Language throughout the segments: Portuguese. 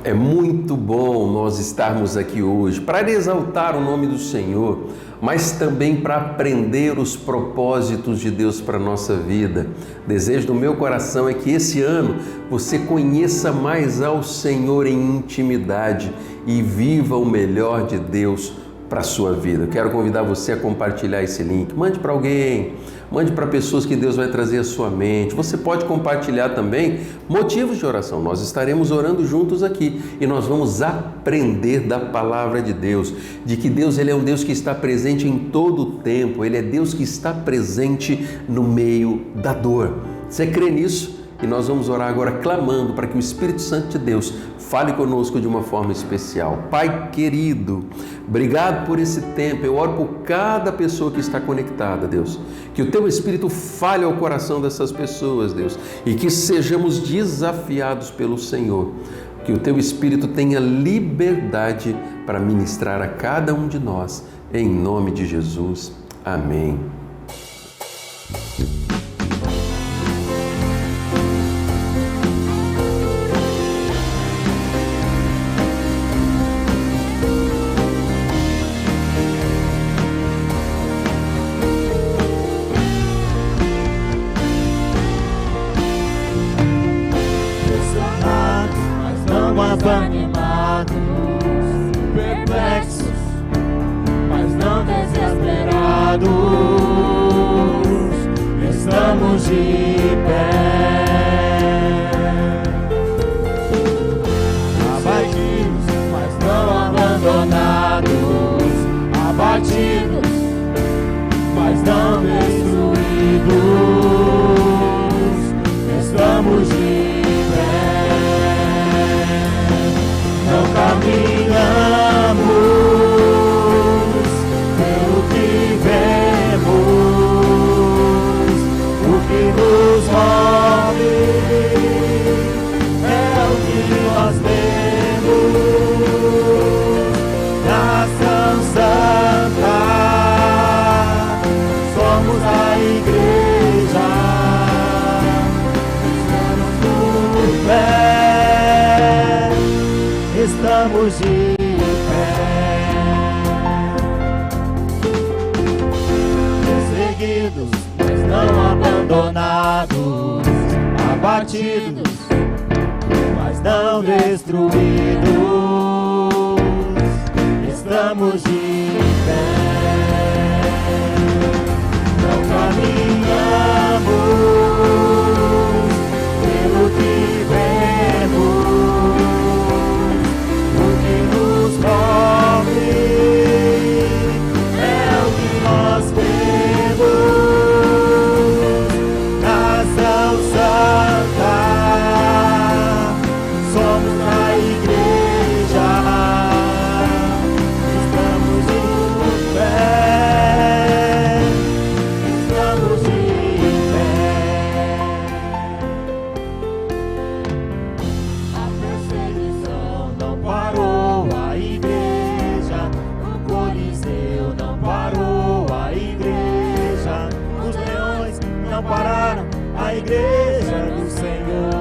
É muito bom nós estarmos aqui hoje para exaltar o nome do Senhor, mas também para aprender os propósitos de Deus para a nossa vida. Desejo do meu coração é que esse ano você conheça mais ao Senhor em intimidade e viva o melhor de Deus para a sua vida. Eu quero convidar você a compartilhar esse link. Mande para alguém, mande para pessoas que Deus vai trazer à sua mente. Você pode compartilhar também motivos de oração. Nós estaremos orando juntos aqui e nós vamos aprender da palavra de Deus, de que Deus ele é um Deus que está presente em todo o tempo. Ele é Deus que está presente no meio da dor. Você crê nisso? E nós vamos orar agora clamando para que o Espírito Santo de Deus fale conosco de uma forma especial. Pai querido, obrigado por esse tempo. Eu oro por cada pessoa que está conectada, Deus. Que o Teu Espírito fale ao coração dessas pessoas, Deus. E que sejamos desafiados pelo Senhor. Que o Teu Espírito tenha liberdade para ministrar a cada um de nós. Em nome de Jesus. Amém. Desanimados, perplexos, mas não desesperados, estamos de pé. Abatidos, mas não abandonados, abatidos, mas não destruídos, estamos de pé. Não caminhamos pelo que vemos, o que nos move é o que nós temos. Nação Santa, somos a igreja, estamos no pé. Estamos de pé, perseguidos, mas não abandonados, abatidos, mas não destruídos, estamos de pé. Não caminhamos pelo que vemos, move é o que nós temos. Nação Santa, somos a igreja, estamos de pé, estamos de pé. A perseguição não parou, a igreja, o Coliseu não parou, a igreja, os leões não pararam, a igreja do Senhor.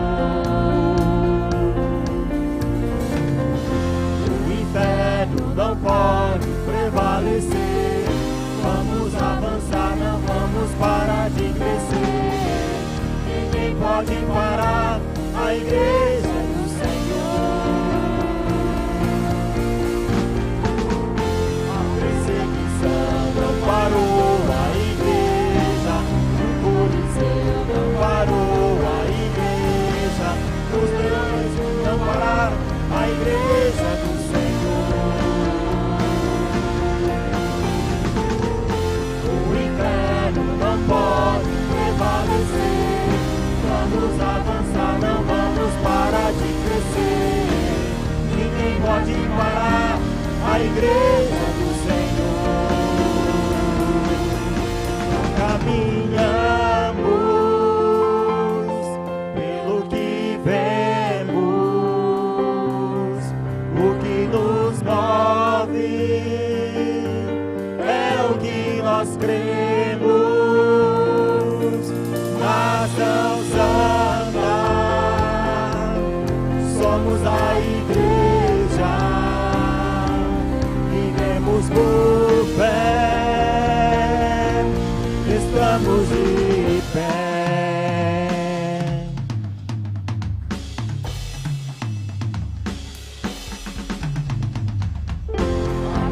O inferno não pode prevalecer, vamos avançar, não vamos parar de crescer. Ninguém pode parar a igreja do Senhor. Não parou a igreja, o Coliseu não parou a igreja, os leões não pararam a igreja do Senhor. O inferno não pode prevalecer, vamos avançar, não vamos parar de crescer. Ninguém pode parar a igreja do Senhor. Caminhamos pelo que vemos, o que nos move é o que nós cremos. Nação Santa, somos a a igreja, vivemos por fé, estamos de pé.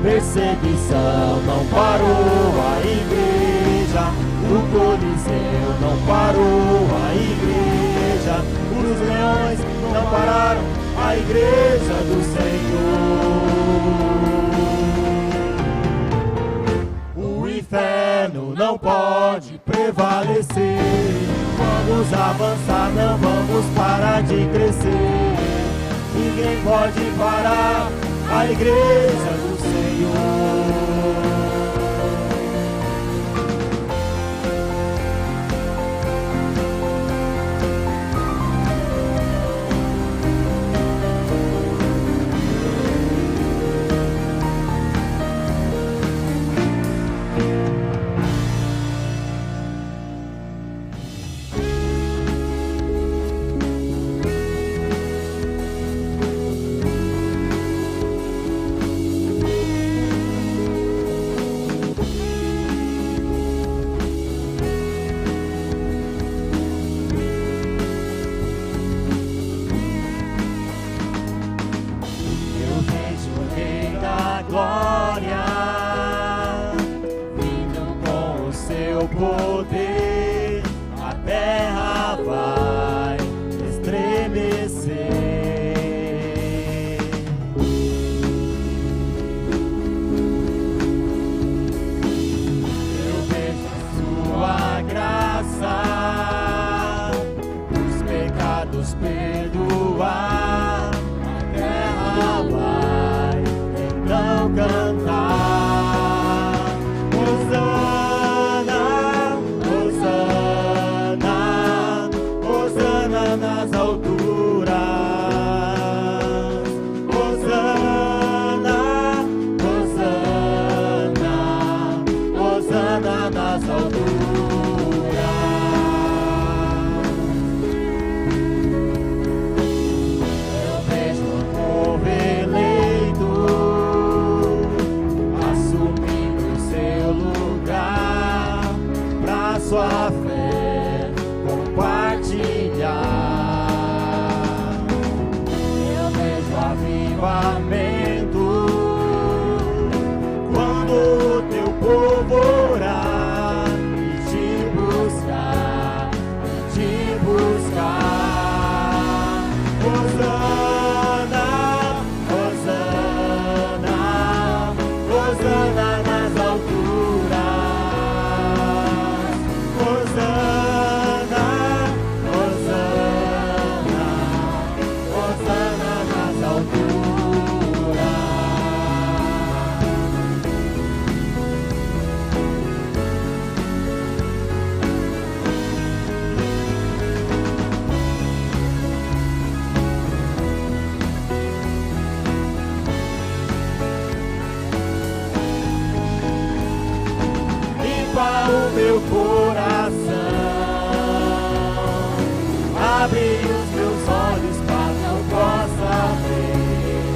Perseguição não parou a igreja, o Coliseu não parou a igreja, os leões não pararam a igreja do Senhor. O inferno não pode prevalecer, vamos avançar, não vamos parar de crescer. Ninguém pode parar a igreja do Senhor. Poder, a terra vai estremecer. Eu vejo sua graça, os pecados perdoar, a terra vai então cantar. Nas alturas, Hosana, Hosana, Hosana nas alturas. Eu vejo um povo eleito assumindo seu lugar pra sua fé compartilhar. Avivamento quando o teu povo orar e te buscar, Hosana, Hosana, Hosana nas alturas, Hosana, Hosana, Hosana nas alturas. Limpa o meu coração, abre os meus olhos para que eu possa ver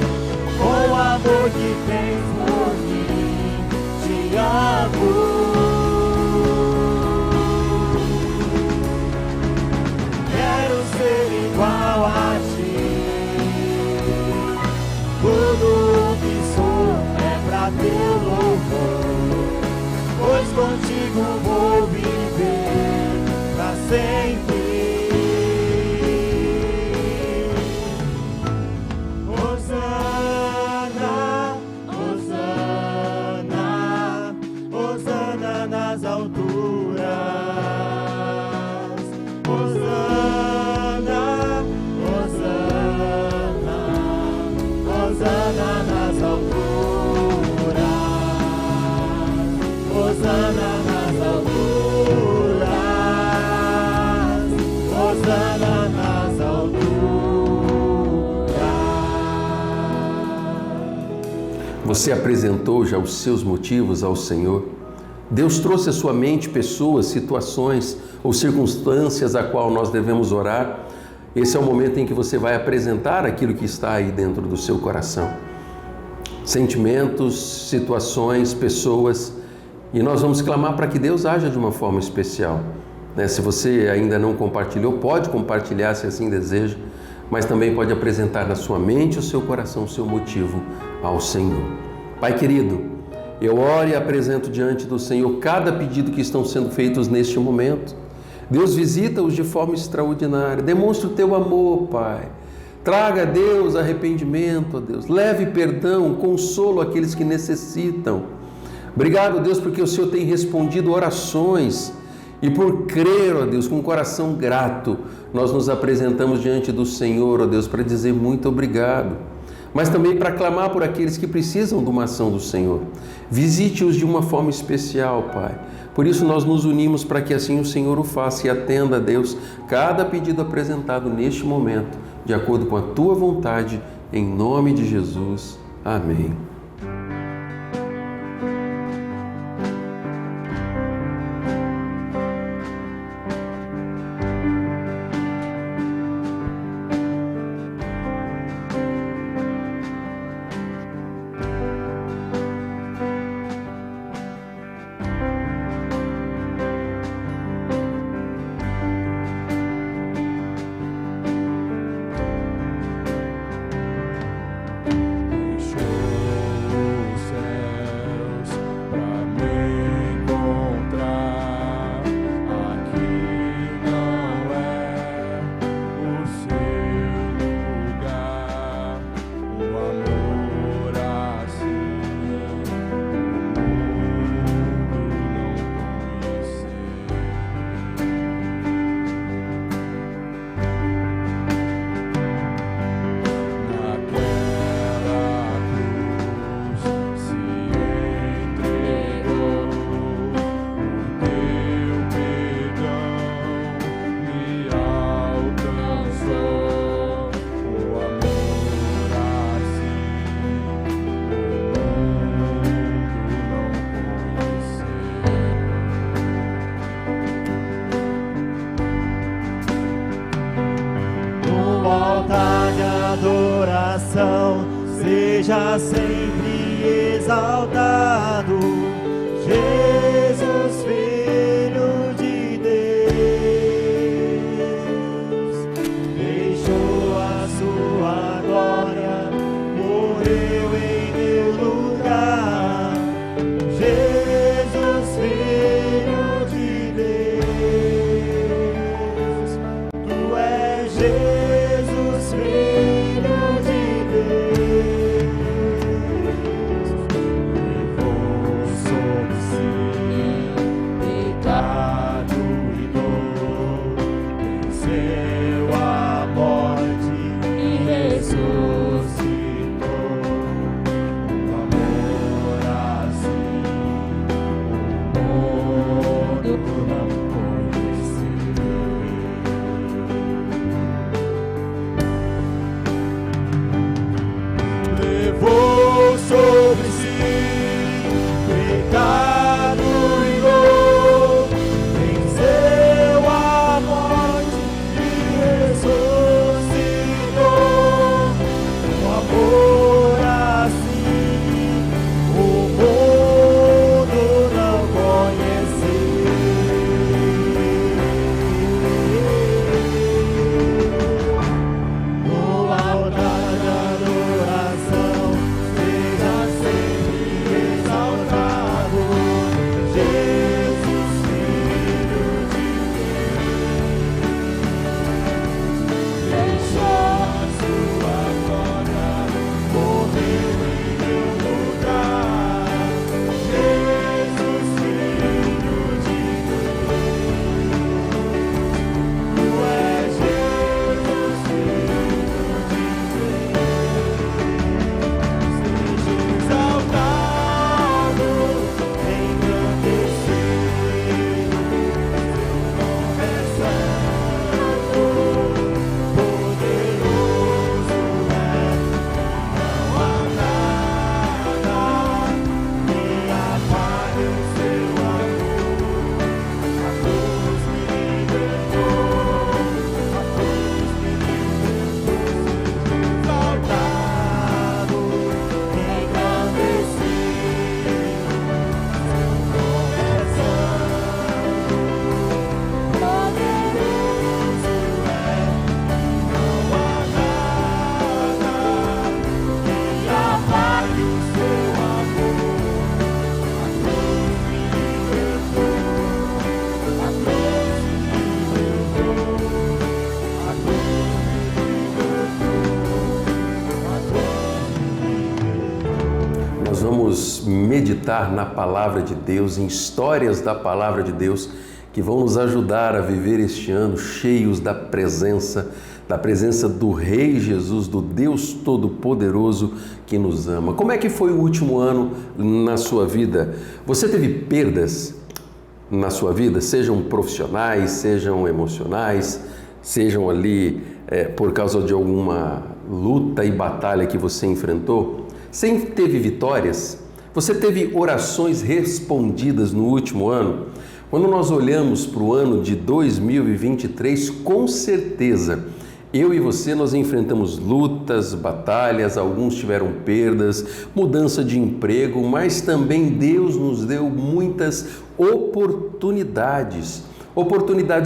com o amor que tens por mim. Te amo. Quero ser igual a ti. Tudo o que sou é pra teu louvor, pois contigo vou viver pra sempre. Hosana, Hosana, Hosana nas alturas, Hosana, Hosana, Hosana nas alturas, Hosana nas alturas, Hosana nas alturas. Você apresentou já os seus motivos ao Senhor? Deus trouxe à sua mente pessoas, situações ou circunstâncias a qual nós devemos orar esse é o momento em que você vai apresentar aquilo que está aí dentro do seu coração. Sentimentos, situações, pessoas, e nós vamos clamar para que Deus haja de uma forma especial. Se você ainda não compartilhou, pode compartilhar se assim deseja, mas também pode apresentar na sua mente, o seu coração, o seu motivo ao Senhor. Pai querido, eu oro e apresento diante do Senhor cada pedido que estão sendo feitos neste momento. Deus, visita-os de forma extraordinária, demonstra o teu amor, Pai. Traga, Deus, arrependimento, Deus. Leve perdão, consolo àqueles que necessitam. Obrigado, Deus, porque o Senhor tem respondido orações e por crer, ó Deus, com um coração grato, nós nos apresentamos diante do Senhor, ó Deus, para dizer muito obrigado, mas também para clamar por aqueles que precisam de uma ação do Senhor. Visite-os de uma forma especial, Pai. Por isso nós nos unimos para que assim o Senhor o faça e atenda, Deus, cada pedido apresentado neste momento, de acordo com a Tua vontade, em nome de Jesus. Amém. Seja sempre exaltado, Jesus, Filho de Deus, deixou a sua glória, morreu em meu lugar. Jesus, Filho de Deus, Tu és Jesus, Filho de Deus. vamos meditar na Palavra de Deus, em histórias da Palavra de Deus que vão nos ajudar a viver este ano cheios da presença do Rei Jesus, do Deus Todo-Poderoso que nos ama. Como é que foi o último ano na sua vida? Você teve perdas na sua vida, sejam profissionais, sejam emocionais, sejam ali por causa de alguma luta e batalha que você enfrentou? Sempre teve vitórias? Você teve orações respondidas no último ano? Quando nós olhamos para o ano de 2023, com certeza, eu e você, nós enfrentamos lutas, batalhas, alguns tiveram perdas, mudança de emprego, mas também Deus nos deu muitas oportunidades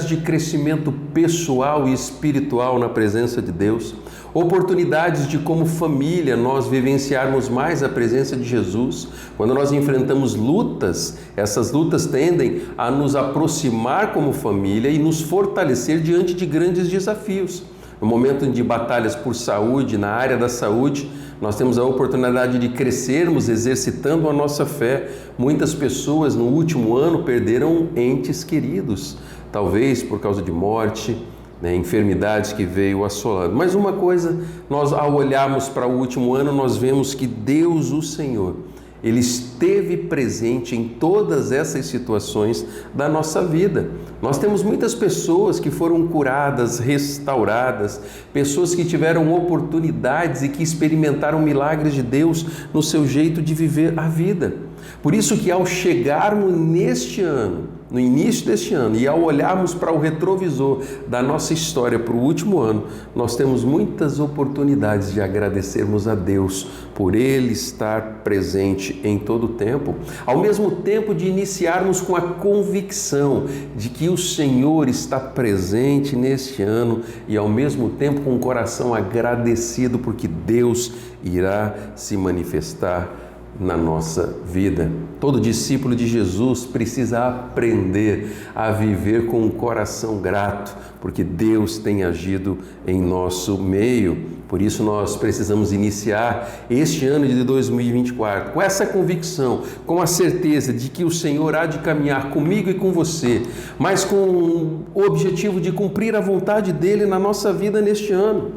de crescimento pessoal e espiritual na presença de Deus, oportunidades de como família nós vivenciarmos mais a presença de Jesus. Quando nós enfrentamos lutas, essas lutas tendem a nos aproximar como família e nos fortalecer diante de grandes desafios. No momento de batalhas por saúde, na área da saúde, nós temos a oportunidade de crescermos exercitando a nossa fé. Muitas pessoas no último ano perderam entes queridos, talvez por causa de morte, enfermidades que veio assolando. Mas uma coisa, nós ao olharmos para o último ano, nós vemos que Deus, o Senhor, Ele esteve presente em todas essas situações da nossa vida. Nós temos muitas pessoas que foram curadas, restauradas, pessoas que tiveram oportunidades e que experimentaram milagres de Deus no seu jeito de viver a vida. Por isso que ao chegarmos neste ano, no início deste ano, e ao olharmos para o retrovisor da nossa história para o último ano, nós temos muitas oportunidades de agradecermos a Deus por Ele estar presente em todo o tempo, ao mesmo tempo de iniciarmos com a convicção de que o Senhor está presente neste ano e ao mesmo tempo com o coração agradecido porque Deus irá se manifestar na nossa vida. Todo discípulo de Jesus precisa aprender a viver com um coração grato, porque Deus tem agido em nosso meio. Por isso nós precisamos iniciar este ano de 2024 com essa convicção, com a certeza de que o Senhor há de caminhar comigo e com você, mas com o objetivo de cumprir a vontade dEle na nossa vida neste ano.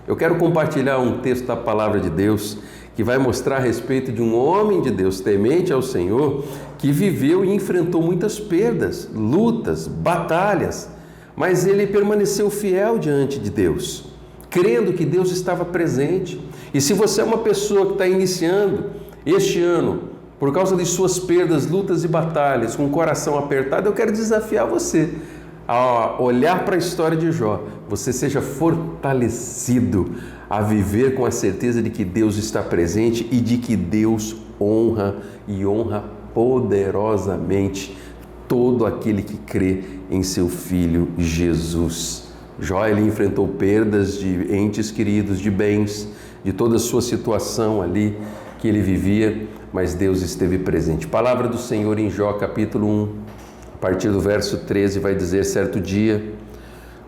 Eu quero compartilhar um texto da Palavra de Deus que vai mostrar a respeito de um homem de Deus temente ao Senhor que viveu e enfrentou muitas perdas, lutas, batalhas, mas ele permaneceu fiel diante de Deus, crendo que Deus estava presente. E se você é uma pessoa que está iniciando este ano por causa de suas perdas, lutas e batalhas, com o coração apertado, eu quero desafiar você a olhar para a história de Jó, você seja fortalecido a viver com a certeza de que Deus está presente e de que Deus honra e honra poderosamente todo aquele que crê em seu Filho Jesus. Jó, ele enfrentou perdas de entes queridos, de bens, de toda a sua situação ali que ele vivia, mas Deus esteve presente. Palavra do Senhor em Jó, capítulo 1, a partir do verso 13, vai dizer: certo dia,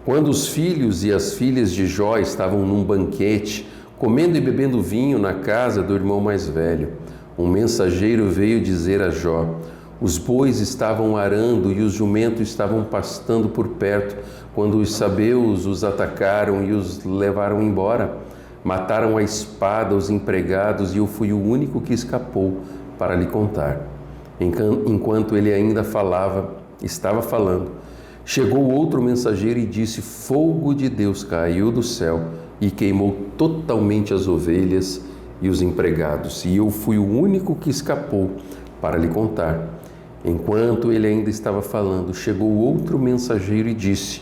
quando os filhos e as filhas de Jó estavam num banquete, comendo e bebendo vinho na casa do irmão mais velho, um mensageiro veio dizer a Jó: os bois estavam arando e os jumentos estavam pastando por perto, quando os sabeus os atacaram e os levaram embora. Mataram a espada os empregados e eu fui o único que escapou para lhe contar. Enquanto ele ainda estava falando, chegou outro mensageiro e disse: fogo de Deus caiu do céu e queimou totalmente as ovelhas e os empregados, e eu fui o único que escapou para lhe contar. Enquanto ele ainda estava falando, chegou outro mensageiro e disse: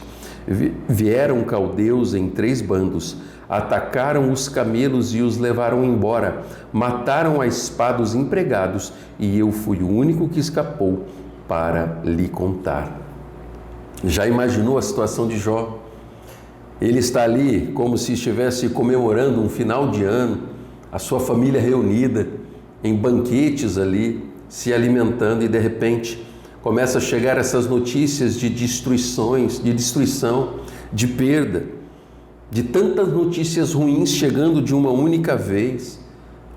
vieram caldeus em 3 bandos, atacaram os camelos e os levaram embora, mataram a espada os empregados, e eu fui o único que escapou para lhe contar. Já imaginou a situação de Jó? Ele está ali como se estivesse comemorando um final de ano, a sua família reunida, em banquetes ali, se alimentando, e de repente começa a chegar essas notícias de destruição, de perda, de tantas notícias ruins chegando de uma única vez.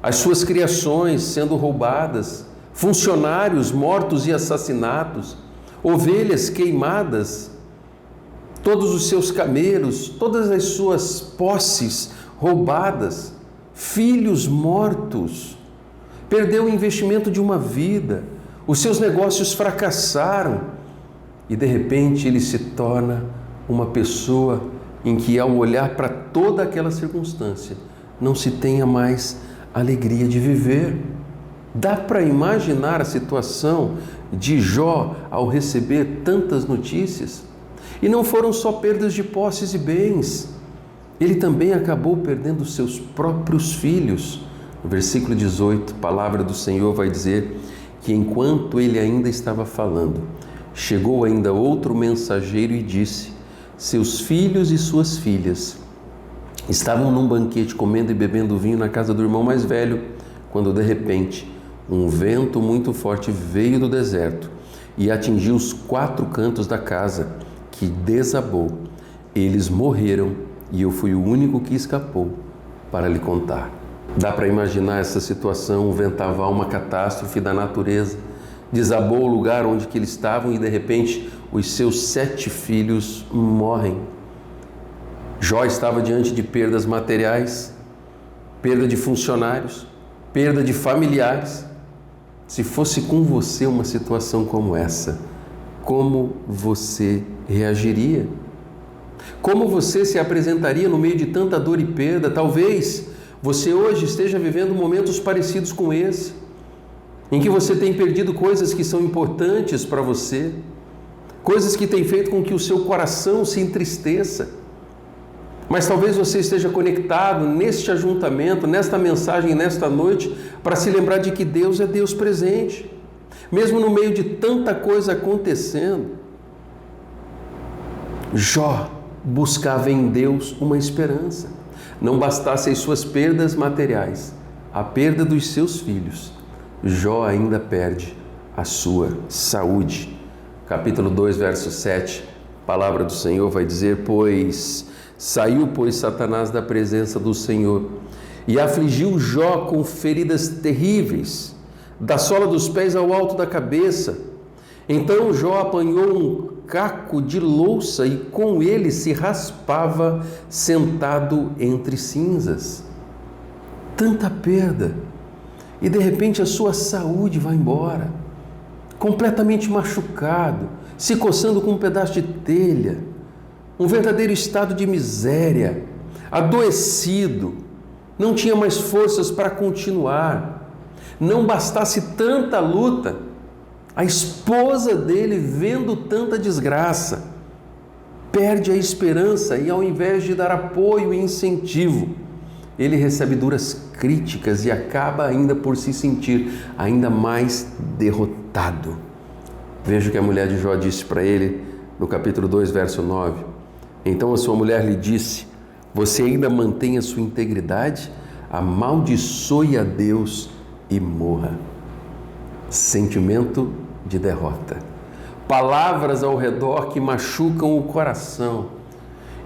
as suas criações sendo roubadas, funcionários mortos e assassinados, ovelhas queimadas, todos os seus camelos, todas as suas posses roubadas, filhos mortos, perdeu o investimento de uma vida, os seus negócios fracassaram e de repente ele se torna uma pessoa em que, ao olhar para toda aquela circunstância, não se tenha mais alegria de viver. Dá para imaginar a situação de Jó ao receber tantas notícias? E não foram só perdas de posses e bens, ele também acabou perdendo seus próprios filhos. No versículo 18, a palavra do Senhor vai dizer que enquanto ele ainda estava falando, chegou ainda outro mensageiro e disse: seus filhos e suas filhas estavam num banquete comendo e bebendo vinho na casa do irmão mais velho, quando de repente um vento muito forte veio do deserto e atingiu os 4 cantos da casa, que desabou. Eles morreram e eu fui o único que escapou para lhe contar. Dá para imaginar essa situação, um vendaval, uma catástrofe da natureza. Desabou o lugar onde que eles estavam e de repente os seus 7 filhos morrem. Jó estava diante de perdas materiais, perda de funcionários, perda de familiares. Se fosse com você uma situação como essa, como você reagiria? Como você se apresentaria no meio de tanta dor e perda? Talvez você hoje esteja vivendo momentos parecidos com esse, em que você tem perdido coisas que são importantes para você, coisas que têm feito com que o seu coração se entristeça. Mas talvez você esteja conectado neste ajuntamento, nesta mensagem, nesta noite, para se lembrar de que Deus é Deus presente. Mesmo no meio de tanta coisa acontecendo, Jó buscava em Deus uma esperança. Não bastasse as suas perdas materiais, a perda dos seus filhos, Jó ainda perde a sua saúde. Capítulo 2, verso 7, a palavra do Senhor vai dizer: Saiu, pois, Satanás da presença do Senhor e afligiu Jó com feridas terríveis, da sola dos pés ao alto da cabeça. Então Jó apanhou um caco de louça e com ele se raspava sentado entre cinzas. Tanta perda, e de repente a sua saúde vai embora, completamente machucado, se coçando com um pedaço de telha, um verdadeiro estado de miséria, adoecido, não tinha mais forças para continuar. Não bastasse tanta luta, a esposa dele, vendo tanta desgraça, perde a esperança e, ao invés de dar apoio e incentivo, ele recebe duras críticas e acaba ainda por se sentir ainda mais derrotado. Veja o que a mulher de Jó disse para ele no capítulo 2, verso 9. Então a sua mulher lhe disse: você ainda mantém a sua integridade? Amaldiçoe a Deus e morra. Sentimento de derrota. Palavras ao redor que machucam o coração.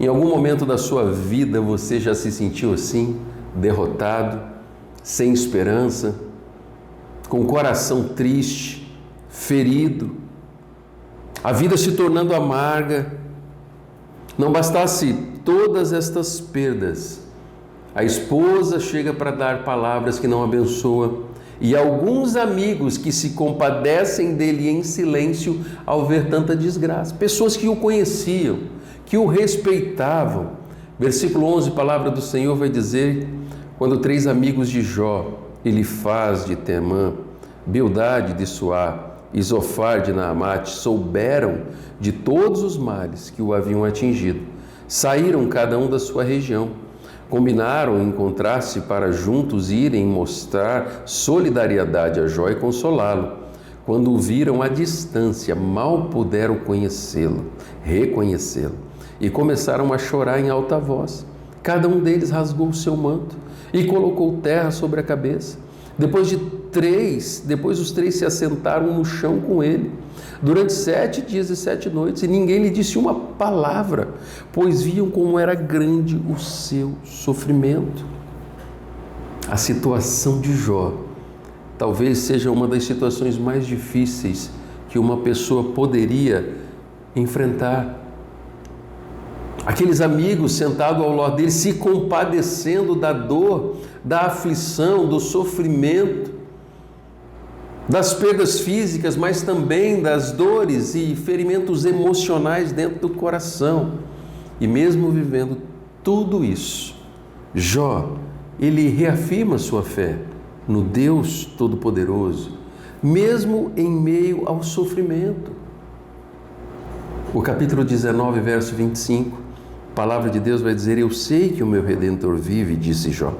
Em algum momento da sua vida você já se sentiu assim, derrotado, sem esperança, com o coração triste, ferido, a vida se tornando amarga. Não bastasse todas estas perdas, a esposa chega para dar palavras que não abençoa, e alguns amigos que se compadecem dele em silêncio ao ver tanta desgraça, pessoas que o conheciam, que o respeitavam. Versículo 11, a palavra do Senhor vai dizer: quando 3 amigos de Jó, Elifaz de Temã, Bildade de Suá e Zofar de Naamate, souberam de todos os males que o haviam atingido, saíram cada um da sua região, combinaram encontrar-se para juntos irem mostrar solidariedade a Jó e consolá-lo. Quando o viram à distância, mal puderam reconhecê-lo, e começaram a chorar em alta voz. Cada um deles rasgou o seu manto e colocou terra sobre a cabeça. Depois os 3 se assentaram no chão com ele, durante 7 dias e 7 noites, e ninguém lhe disse uma palavra, pois viam como era grande o seu sofrimento. A situação de Jó talvez seja uma das situações mais difíceis que uma pessoa poderia enfrentar. Aqueles amigos sentados ao lado dele, se compadecendo da dor, da aflição, do sofrimento, das perdas físicas, mas também das dores e ferimentos emocionais dentro do coração. E mesmo vivendo tudo isso, Jó, ele reafirma sua fé no Deus Todo-Poderoso, mesmo em meio ao sofrimento. O capítulo 19, verso 25, a palavra de Deus vai dizer: eu sei que o meu Redentor vive, disse Jó,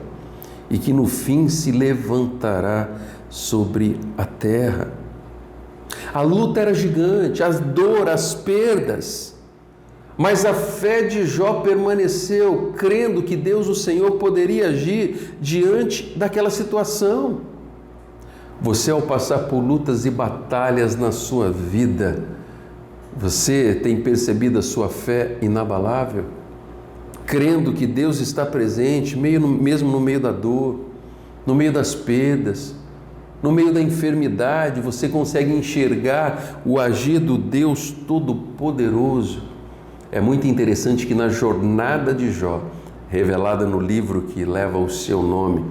e que no fim se levantará sobre a terra. A luta era gigante, a dor, as perdas, mas a fé de Jó permaneceu, crendo que Deus, o Senhor, poderia agir diante daquela situação. Você, ao passar por lutas e batalhas na sua vida, você tem percebido a sua fé inabalável? Crendo que Deus está presente, mesmo no meio da dor, no meio das perdas, no meio da enfermidade, você consegue enxergar o agir do Deus Todo-Poderoso. É muito interessante que na jornada de Jó, revelada no livro que leva o seu nome,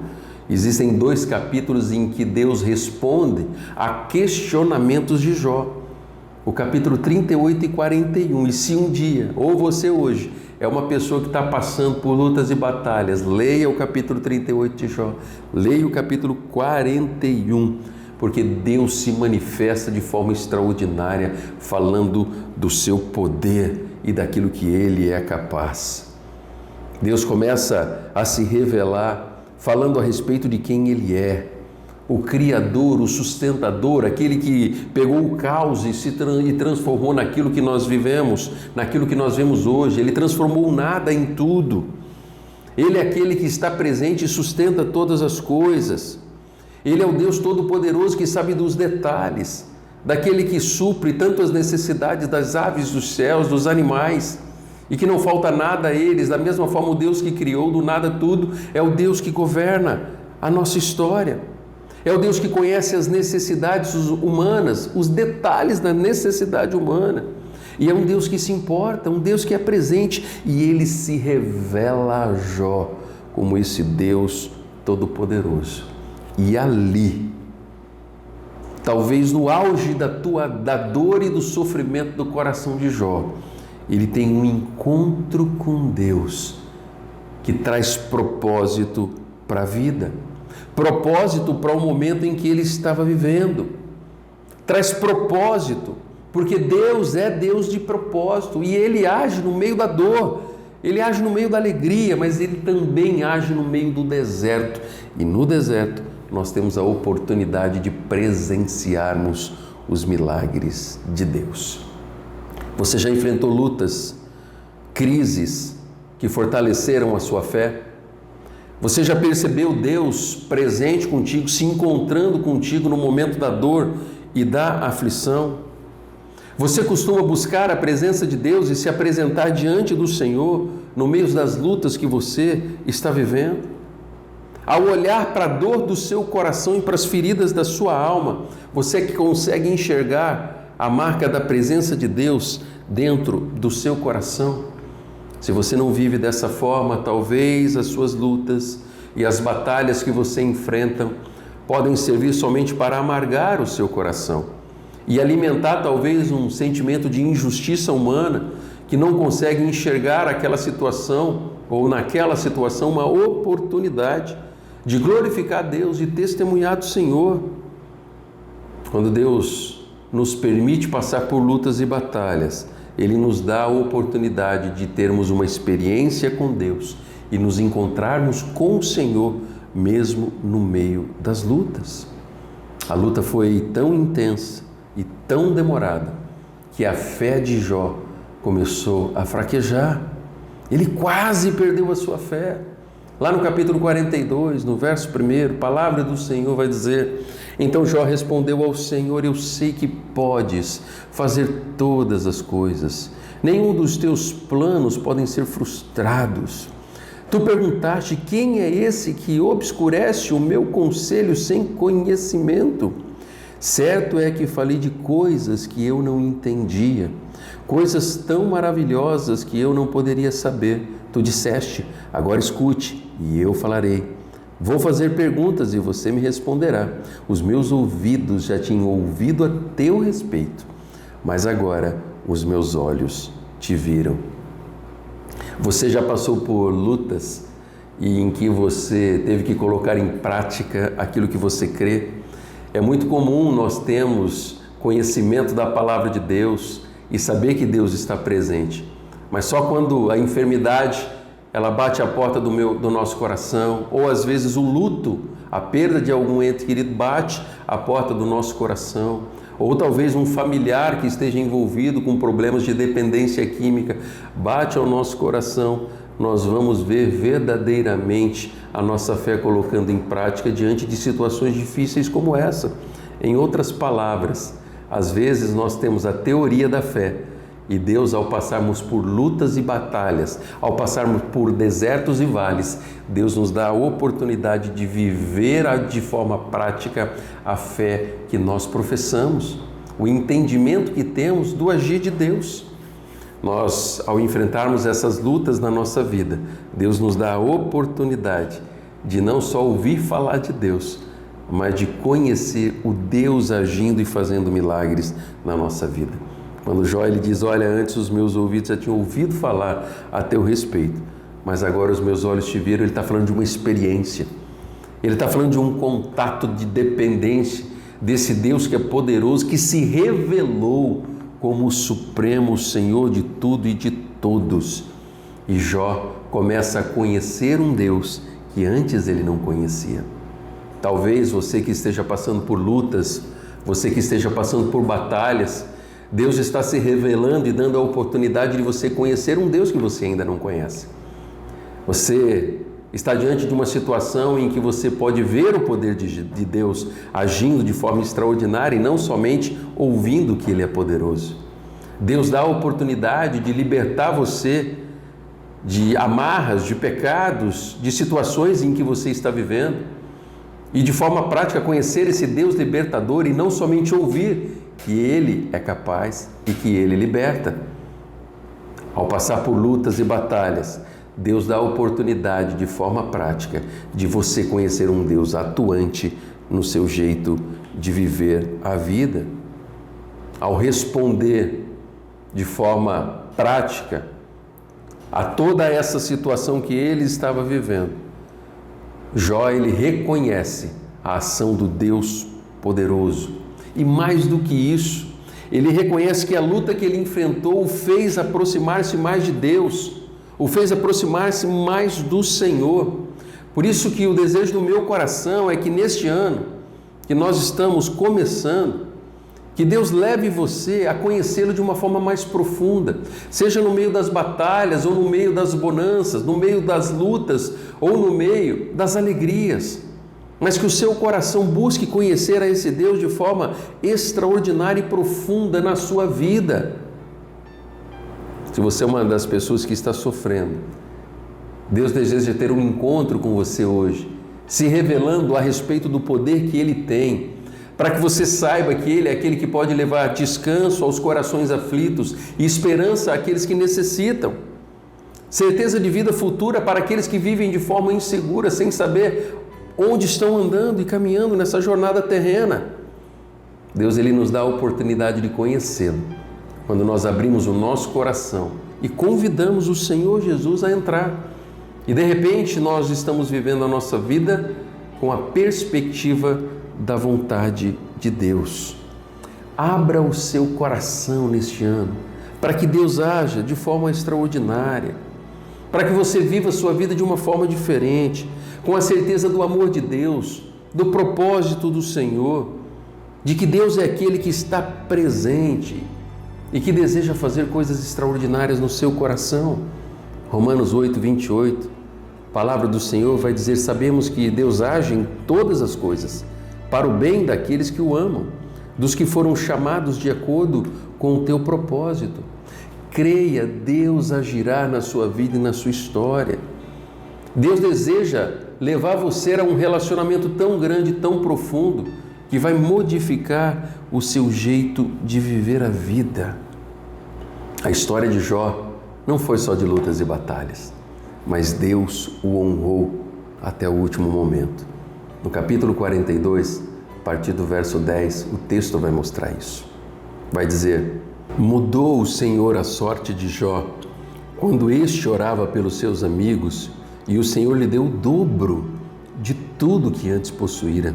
existem 2 capítulos em que Deus responde a questionamentos de Jó. O capítulo 38 e 41. E se um dia, ou você hoje, é uma pessoa que está passando por lutas e batalhas, leia o capítulo 38 de Jó, leia o capítulo 41, porque Deus se manifesta de forma extraordinária, falando do seu poder e daquilo que Ele é capaz. Deus começa a se revelar, falando a respeito de quem Ele é, o Criador, o sustentador, aquele que pegou o caos e transformou naquilo que nós vivemos, naquilo que nós vemos hoje. Ele transformou o nada em tudo. Ele é aquele que está presente e sustenta todas as coisas. Ele é o Deus Todo-Poderoso que sabe dos detalhes, daquele que supre tanto as necessidades das aves dos céus, dos animais, e que não falta nada a eles. Da mesma forma, o Deus que criou do nada tudo é o Deus que governa a nossa história. É o Deus que conhece as necessidades humanas, os detalhes da necessidade humana. E é um Deus que se importa, um Deus que é presente, e Ele se revela a Jó como esse Deus Todo-Poderoso. E ali, talvez no auge da dor e do sofrimento do coração de Jó, ele tem um encontro com Deus que traz propósito para a vida, propósito para o momento em que ele estava vivendo, traz propósito, porque Deus é Deus de propósito e Ele age no meio da dor, Ele age no meio da alegria, mas Ele também age no meio do deserto, e no deserto nós temos a oportunidade de presenciarmos os milagres de Deus. Você já enfrentou lutas, crises que fortaleceram a sua fé? Você já percebeu Deus presente contigo, se encontrando contigo no momento da dor e da aflição? Você costuma buscar a presença de Deus e se apresentar diante do Senhor no meio das lutas que você está vivendo? Ao olhar para a dor do seu coração e para as feridas da sua alma, você que consegue enxergar a marca da presença de Deus dentro do seu coração? Se você não vive dessa forma, talvez as suas lutas e as batalhas que você enfrenta podem servir somente para amargar o seu coração e alimentar talvez um sentimento de injustiça humana que não consegue enxergar aquela situação ou naquela situação uma oportunidade de glorificar a Deus, de testemunhar do Senhor. Quando Deus nos permite passar por lutas e batalhas, Ele nos dá a oportunidade de termos uma experiência com Deus e nos encontrarmos com o Senhor, mesmo no meio das lutas. A luta foi tão intensa e tão demorada que a fé de Jó começou a fraquejar. Ele quase perdeu a sua fé. Lá no capítulo 42, no verso 1, a palavra do Senhor vai dizer: então Jó respondeu ao Senhor: eu sei que podes fazer todas as coisas, nenhum dos teus planos podem ser frustrados. Tu perguntaste: quem é esse que obscurece o meu conselho sem conhecimento? Certo é que falei de coisas que eu não entendia, coisas tão maravilhosas que eu não poderia saber. Tu disseste: agora escute, e eu falarei. Vou fazer perguntas e você me responderá. Os meus ouvidos já tinham ouvido a teu respeito, mas agora os meus olhos te viram. Você já passou por lutas e em que você teve que colocar em prática aquilo que você crê? É muito comum nós termos conhecimento da palavra de Deus e saber que Deus está presente, mas só quando a enfermidade ela bate a porta do nosso coração, ou às vezes o luto, a perda de algum ente querido bate a porta do nosso coração, ou talvez um familiar que esteja envolvido com problemas de dependência química bate ao nosso coração, nós vamos ver verdadeiramente a nossa fé colocando em prática diante de situações difíceis como essa. Em outras palavras, às vezes nós temos a teoria da fé, e Deus, ao passarmos por lutas e batalhas, ao passarmos por desertos e vales, Deus nos dá a oportunidade de viver de forma prática a fé que nós professamos, o entendimento que temos do agir de Deus. Nós, ao enfrentarmos essas lutas na nossa vida, Deus nos dá a oportunidade de não só ouvir falar de Deus, mas de conhecer o Deus agindo e fazendo milagres na nossa vida. Quando Jó ele diz: olha, antes os meus ouvidos já tinham ouvido falar a teu respeito, mas agora os meus olhos te viram. Ele está falando de uma experiência, ele está falando de um contato de dependência desse Deus que é poderoso, que se revelou como o supremo Senhor de tudo e de todos. E Jó começa a conhecer um Deus que antes ele não conhecia. Talvez você que esteja passando por lutas, você que esteja passando por batalhas, Deus está se revelando e dando a oportunidade de você conhecer um Deus que você ainda não conhece. Você está diante de uma situação em que você pode ver o poder de Deus agindo de forma extraordinária e não somente ouvindo que Ele é poderoso. Deus dá a oportunidade de libertar você de amarras, de pecados, de situações em que você está vivendo e de forma prática conhecer esse Deus libertador e não somente ouvir que Ele é capaz e que Ele liberta. Ao passar por lutas e batalhas, Deus dá a oportunidade de forma prática de você conhecer um Deus atuante no seu jeito de viver a vida. Ao responder de forma prática a toda essa situação que ele estava vivendo, Jó ele reconhece a ação do Deus poderoso. E mais do que isso, ele reconhece que a luta que ele enfrentou o fez aproximar-se mais de Deus, o fez aproximar-se mais do Senhor. Por isso que o desejo do meu coração é que neste ano que nós estamos começando, que Deus leve você a conhecê-lo de uma forma mais profunda, seja no meio das batalhas ou no meio das bonanças, no meio das lutas ou no meio das alegrias, mas que o seu coração busque conhecer a esse Deus de forma extraordinária e profunda na sua vida. Se você é uma das pessoas que está sofrendo, Deus deseja ter um encontro com você hoje, se revelando a respeito do poder que Ele tem, para que você saiba que Ele é aquele que pode levar descanso aos corações aflitos e esperança àqueles que necessitam, certeza de vida futura para aqueles que vivem de forma insegura, sem saber onde estão andando e caminhando nessa jornada terrena. Deus ele nos dá a oportunidade de conhecê-lo quando nós abrimos o nosso coração e convidamos o Senhor Jesus a entrar. E de repente nós estamos vivendo a nossa vida com a perspectiva da vontade de Deus. Abra o seu coração neste ano para que Deus haja de forma extraordinária, para que você viva a sua vida de uma forma diferente, com a certeza do amor de Deus, do propósito do Senhor, de que Deus é aquele que está presente e que deseja fazer coisas extraordinárias no seu coração. Romanos 8, 28, a palavra do Senhor vai dizer: sabemos que Deus age em todas as coisas, para o bem daqueles que o amam, dos que foram chamados de acordo com o teu propósito. Creia, Deus agirá na sua vida e na sua história. Deus deseja levar você a um relacionamento tão grande, tão profundo, que vai modificar o seu jeito de viver a vida. A história de Jó não foi só de lutas e batalhas, mas Deus o honrou até o último momento. No capítulo 42, a partir do verso 10, o texto vai mostrar isso. Vai dizer: mudou o Senhor a sorte de Jó, quando este orava pelos seus amigos, e o Senhor lhe deu o dobro de tudo que antes possuíra.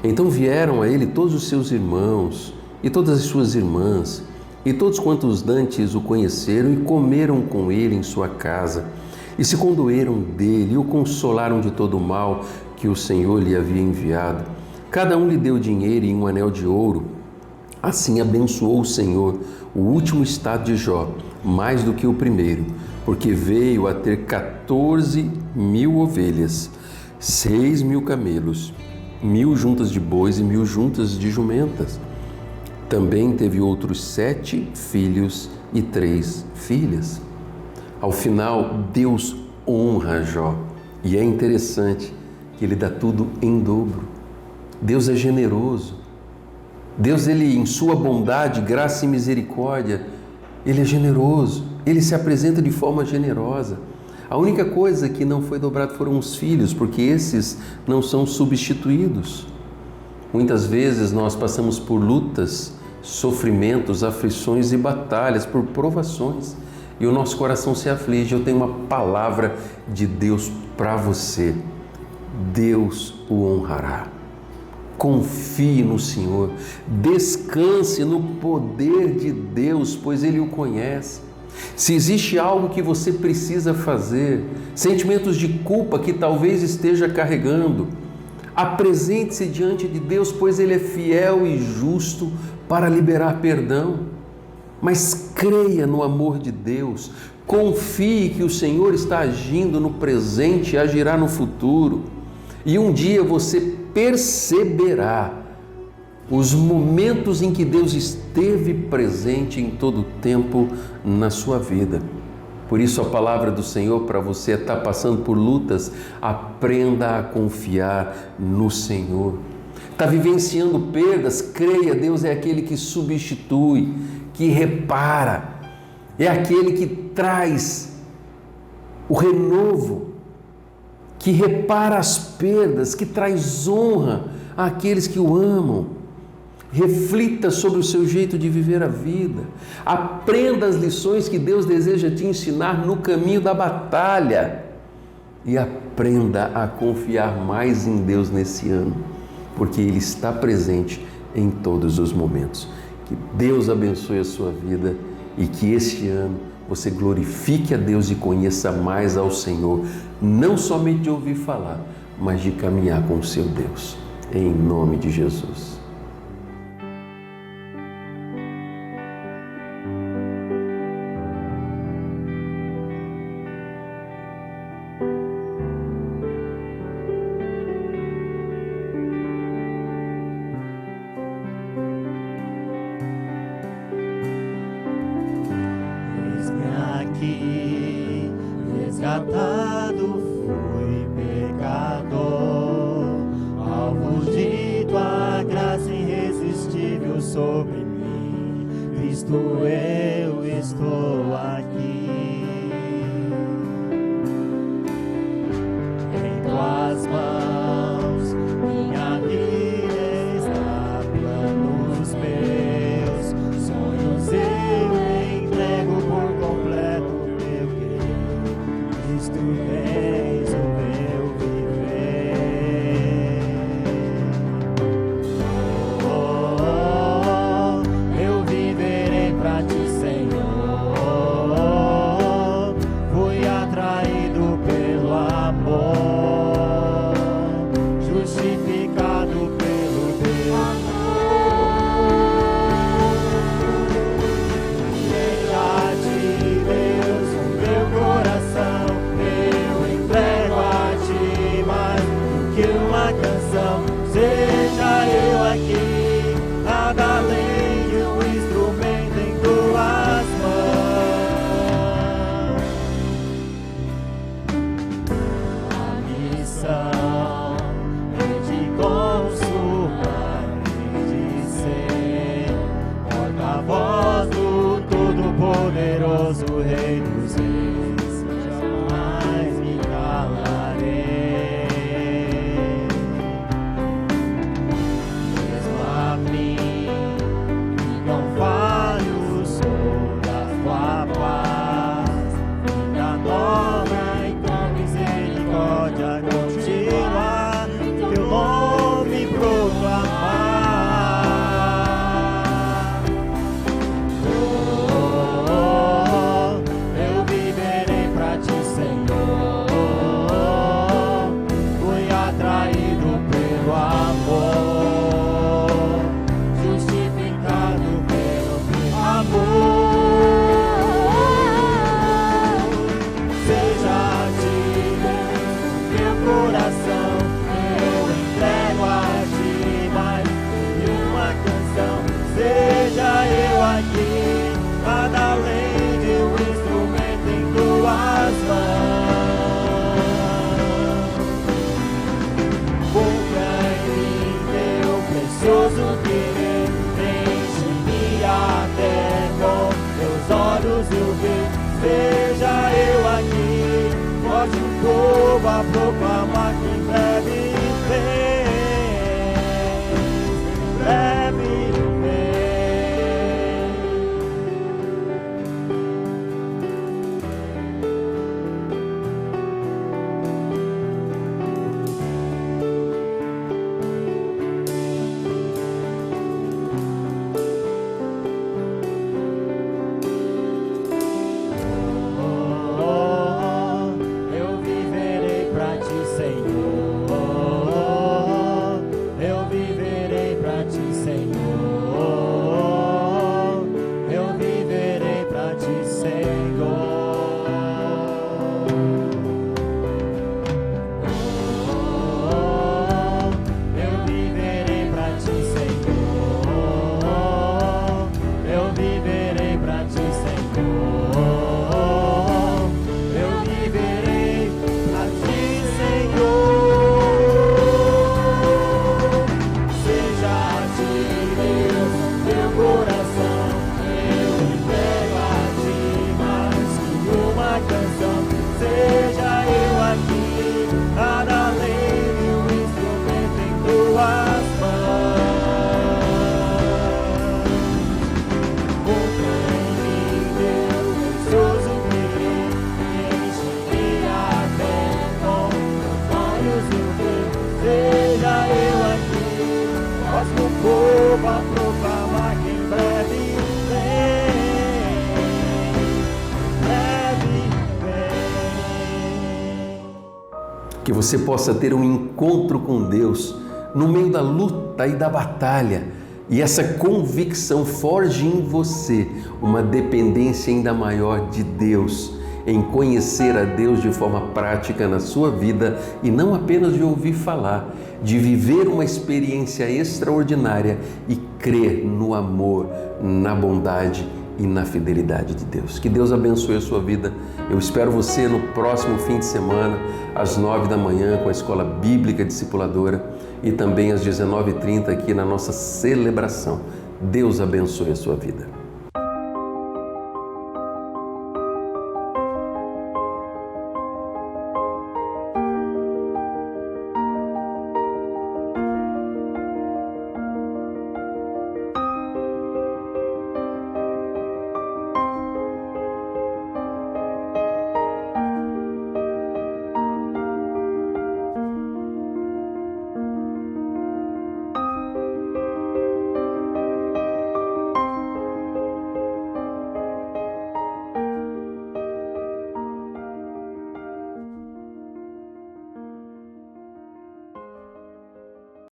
Então vieram a ele todos os seus irmãos e todas as suas irmãs, e todos quantos dantes o conheceram, e comeram com ele em sua casa, e se condoeram dele, e o consolaram de todo o mal que o Senhor lhe havia enviado. Cada um lhe deu dinheiro e um anel de ouro. Assim abençoou o Senhor o último estado de Jó, mais do que o primeiro, porque veio a ter 14.000 ovelhas, 6.000 camelos, 1.000 juntas de bois e 1.000 juntas de jumentas. Também teve outros 7 filhos e 3 filhas. Ao final, Deus honra Jó, e é interessante que ele dá tudo em dobro. Deus é generoso. Deus, ele, em sua bondade, graça e misericórdia, ele é generoso, ele se apresenta de forma generosa. A única coisa que não foi dobrado foram os filhos, porque esses não são substituídos. Muitas vezes nós passamos por lutas, sofrimentos, aflições e batalhas, por provações, e o nosso coração se aflige. Eu tenho uma palavra de Deus para você: Deus o honrará. Confie no Senhor, descanse no poder de Deus, pois Ele o conhece. Se existe algo que você precisa fazer, sentimentos de culpa que talvez esteja carregando, apresente-se diante de Deus, pois Ele é fiel e justo para liberar perdão. Mas creia no amor de Deus, confie que o Senhor está agindo no presente e agirá no futuro. E um dia você perceberá os momentos em que Deus esteve presente em todo o tempo na sua vida. Por isso a palavra do Senhor para você está passando por lutas, aprenda a confiar no Senhor. Está vivenciando perdas, creia, Deus é aquele que substitui, que repara, é aquele que traz o renovo, que repara as perdas, que traz honra àqueles que o amam. Reflita sobre o seu jeito de viver a vida. Aprenda as lições que Deus deseja te ensinar no caminho da batalha. E aprenda a confiar mais em Deus nesse ano, porque Ele está presente em todos os momentos. Que Deus abençoe a sua vida e que este ano você glorifique a Deus e conheça mais ao Senhor, não somente de ouvir falar, mas de caminhar com o seu Deus. Em nome de Jesus. Resgatado fui pecador, alvo de tua graça irresistível sobre mim. Cristo, eu estou aqui. Em tuas mãos minha vida está, planos meus, sonhos eu entrego por completo. Tu és o meu viver. Eu viverei pra ti, Senhor. Fui atraído pelo amor, justificado pelo teu amor. Deixa-te, Deus, o meu coração. Seja eu aqui, nada além de um instrumento em tuas mãos. você possa ter um encontro com Deus no meio da luta e da batalha, e essa convicção forge em você uma dependência ainda maior de Deus, em conhecer a Deus de forma prática na sua vida e não apenas de ouvir falar, de viver uma experiência extraordinária e crer no amor, na bondade e na fidelidade de Deus. Que Deus abençoe a sua vida. Eu espero você no próximo fim de semana, às 9 da manhã, com a Escola Bíblica Discipuladora e também às 19h30 aqui na nossa celebração. Deus abençoe a sua vida.